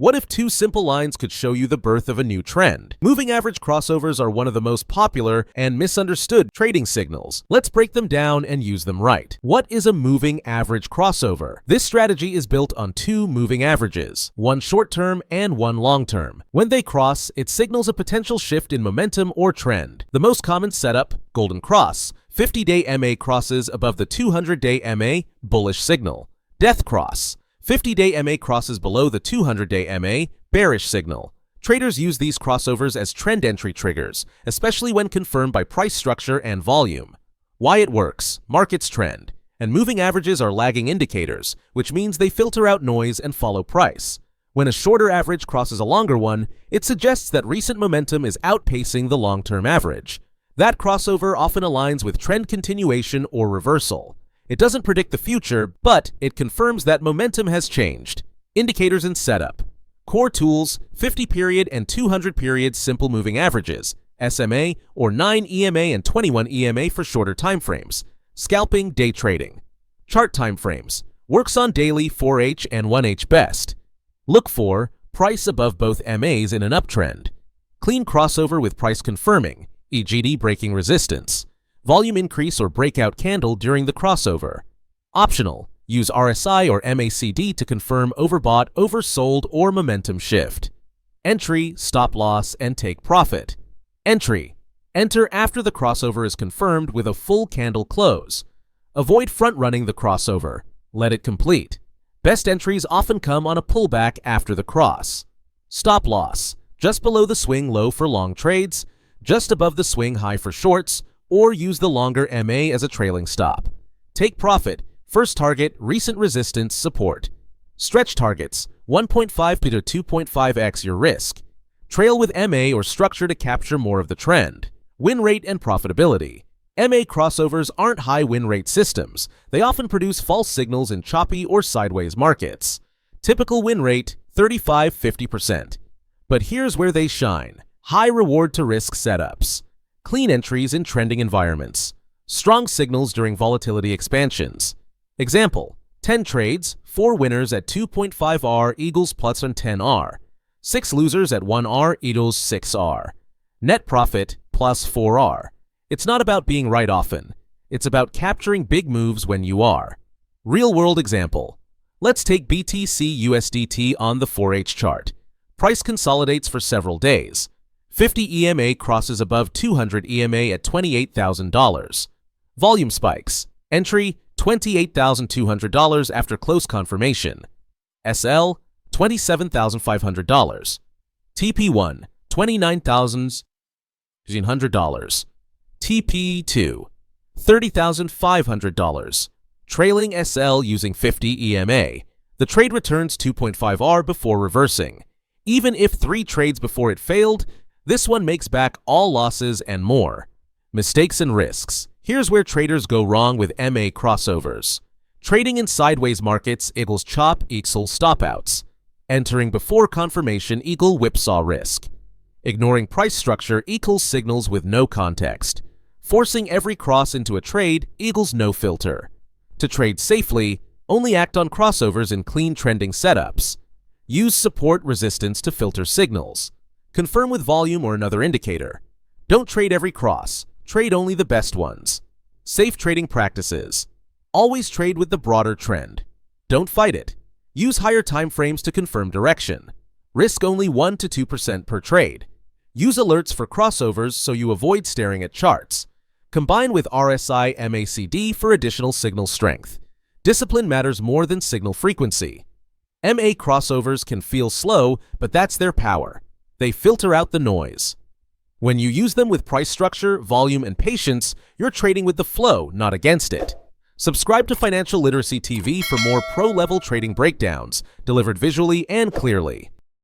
What if two simple lines could show you the birth of a new trend? Moving average crossovers are one of the most popular and misunderstood trading signals. Let's break them down and use them right. What is a moving average crossover? This strategy is built on two moving averages, one short-term and one long-term. When they cross, it signals a potential shift in momentum or trend. The most common setup, golden cross. 50-day MA crosses above the 200-day MA, bullish signal. Death cross. 50-day MA crosses below the 200-day MA, bearish signal. Traders use these crossovers as trend entry triggers, especially when confirmed by price structure and volume. Why it works: markets trend, and moving averages are lagging indicators, which means they filter out noise and follow price. When a shorter average crosses a longer one, it suggests that recent momentum is outpacing the long-term average. That crossover often aligns with trend continuation or reversal. It doesn't predict the future, but it confirms that momentum has changed. Indicators and setup. Core tools: 50-period and 200-period simple moving averages, SMA, or 9 EMA and 21 EMA for shorter timeframes. Scalping, day trading. Chart timeframes. Works on daily, 4H and 1H best. Look for price above both MAs in an uptrend. Clean crossover with price confirming, e.g. breaking resistance. Volume increase or breakout candle during the crossover. Optional: use RSI or MACD to confirm overbought, oversold, or momentum shift. Entry, stop loss, and take profit. Entry: enter after the crossover is confirmed with a full candle close. Avoid front-running the crossover. Let it complete. Best entries often come on a pullback after the cross. Stop loss: just below the swing low for long trades, just above the swing high for shorts, or use the longer MA as a trailing stop. Take profit: first target, recent resistance, support. Stretch targets: 1.5 to 2.5x your risk. Trail with MA or structure to capture more of the trend. Win rate and profitability. MA crossovers aren't high win rate systems. They often produce false signals in choppy or sideways markets. Typical win rate: 35–50%. But here's where they shine: high reward to risk setups. Clean entries in trending environments. Strong signals during volatility expansions. Example: 10 trades, 4 winners at 2.5R equals plus on 10R. 6 losers at 1R equals 6R. Net profit plus 4R. It's not about being right often. It's about capturing big moves when you are. Real-world example. Let's take BTC USDT on the 4H chart. Price consolidates for several days. 50 EMA crosses above 200 EMA at $28,000. Volume spikes. Entry: $28,200 after close confirmation. SL: $27,500. TP1: $29,100. TP2: $30,500. Trailing SL using 50 EMA. The trade returns 2.5R before reversing. Even if 3 trades before it failed, this one makes back all losses and more. Mistakes and risks. Here's where traders go wrong with MA crossovers. Trading in sideways markets equals chop equals stopouts. Entering before confirmation equals whipsaw risk. Ignoring price structure equals signals with no context. Forcing every cross into a trade equals no filter. To trade safely, only act on crossovers in clean trending setups. Use support resistance to filter signals. Confirm with volume or another indicator. Don't trade every cross. Trade only the best ones. Safe trading practices. Always trade with the broader trend. Don't fight it. Use higher time frames to confirm direction. Risk only 1 to 2% per trade. Use alerts for crossovers so you avoid staring at charts. Combine with RSI MACD for additional signal strength. Discipline matters more than signal frequency. MA crossovers can feel slow, but that's their power. They filter out the noise. When you use them with price structure, volume, and patience, you're trading with the flow, not against it. Subscribe to Financial Literacy TV for more pro-level trading breakdowns, delivered visually and clearly.